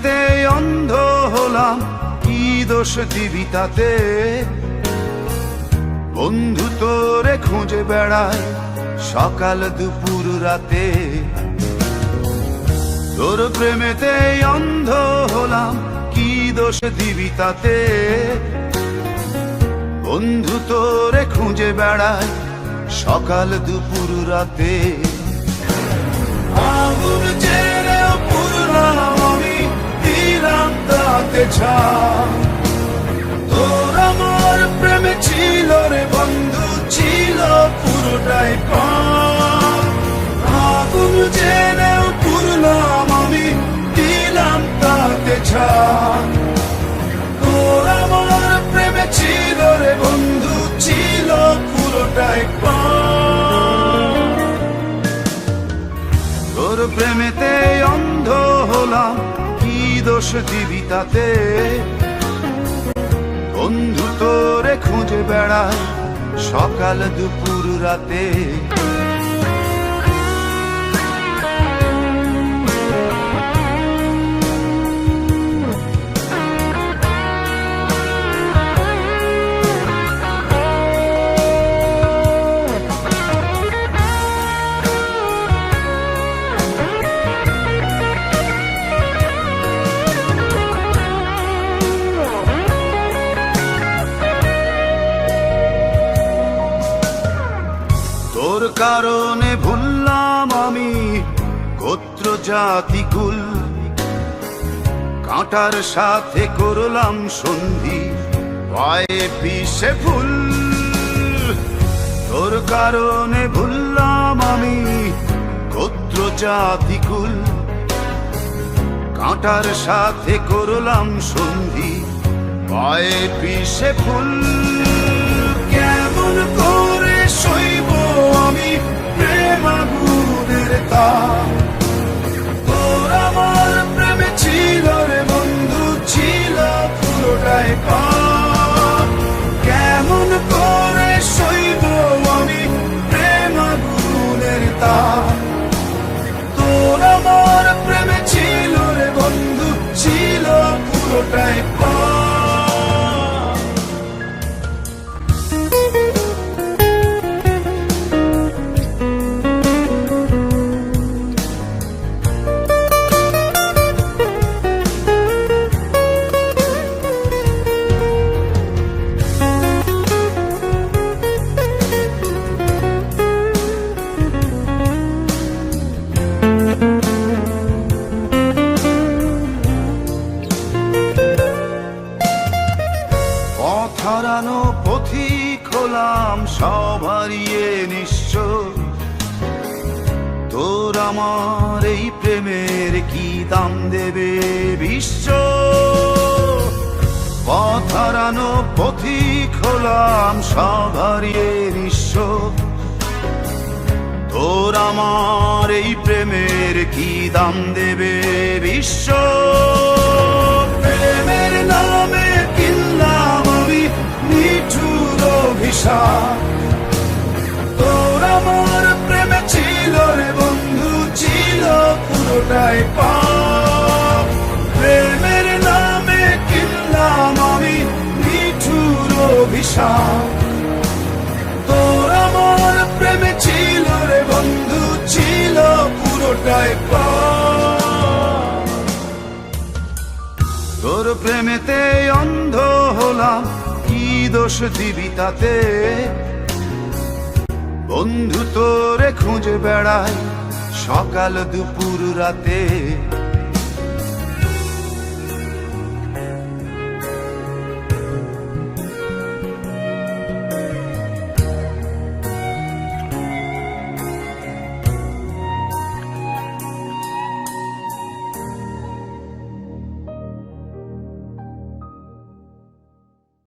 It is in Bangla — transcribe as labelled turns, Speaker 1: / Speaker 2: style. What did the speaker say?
Speaker 1: প্রেমেতে অন্ধ হলাম, কি দোষ দিবি তাতে? বন্ধু তোরে খুঁজে বেড়ায় সকাল দুপুর রাতে। তোর প্রেমেতে অন্ধ হলাম, কি দোষ দিবি তাতে? বন্ধু তোরে খুঁজে বেড়ায় সকাল দুপুর রাতে। আগুন জেনেও পুরলাম আমি, দিলাম তাতে ছাপ। তোর আমার প্রেমে ছিল রে বন্ধু, ছিল পুরোটাই পাপ। আগুন জেনেও পুরলাম আমি, দিলাম তাতে ছাপ। তোর আমার প্রেমে ছিল রে বন্ধু, ছিল পুরোটাই পাপ। তোর প্রেমেতে অন্ধ হলাম, কি দোষ দিবি তাতে? বন্ধু তোরে খুঁজে বেড়ায় সকাল দুপুর রাতে। তোর কারণে ভুললাম আমি গোত্র জাতি কুল, কাঁটার সাথে করলাম সন্ধি, পায়ে পিষে ফুল। তোর কারণে ভুললাম আমি গোত্র জাতি কুল, কাঁটার সাথে করলাম সন্ধি, পায়ে পিষে ফুল। কেমন করে সইব আমি প্রেম আগুনের তাপ? তোর আমার প্রেমে ছিল রে বন্ধু, ছিল পুরোটাই পাপ। কেমন করে সইব আমি প্রেম আগুনের তাপ? তোর আমার প্রেমে ছিল রে বন্ধু, ছিল পুরোটাই পাপ। হারানো পথিক হলাম সব হারিয়ে নিঃস্ব। তোর আমার এই প্রেমের কি দাম দেবে বিশ্ব? পথ হারানো পথিক হলাম সব হারিয়ে নিঃস্ব। তোর আমার এই প্রেমের কি দাম দেবে বিশ্ব? প্রেমের নামে কিনলাম আমি নিঠুর অভিশাপ। তোর আমার প্রেমে ছিল রে বন্ধু, ছিল পুরোটাই পাপ। প্রেমের নামে কিনলাম আমি নিঠুর অভিশাপ। তোর আমার প্রেমে ছিল রে বন্ধু, ছিল পুরোটাই পাপ। তোর প্রেমেতে অন্ধ হলাম, কি দোষ দিবি তাতে? বন্ধু তোরে খুঁজে বেড়ায় সকাল দুপুর রাতে।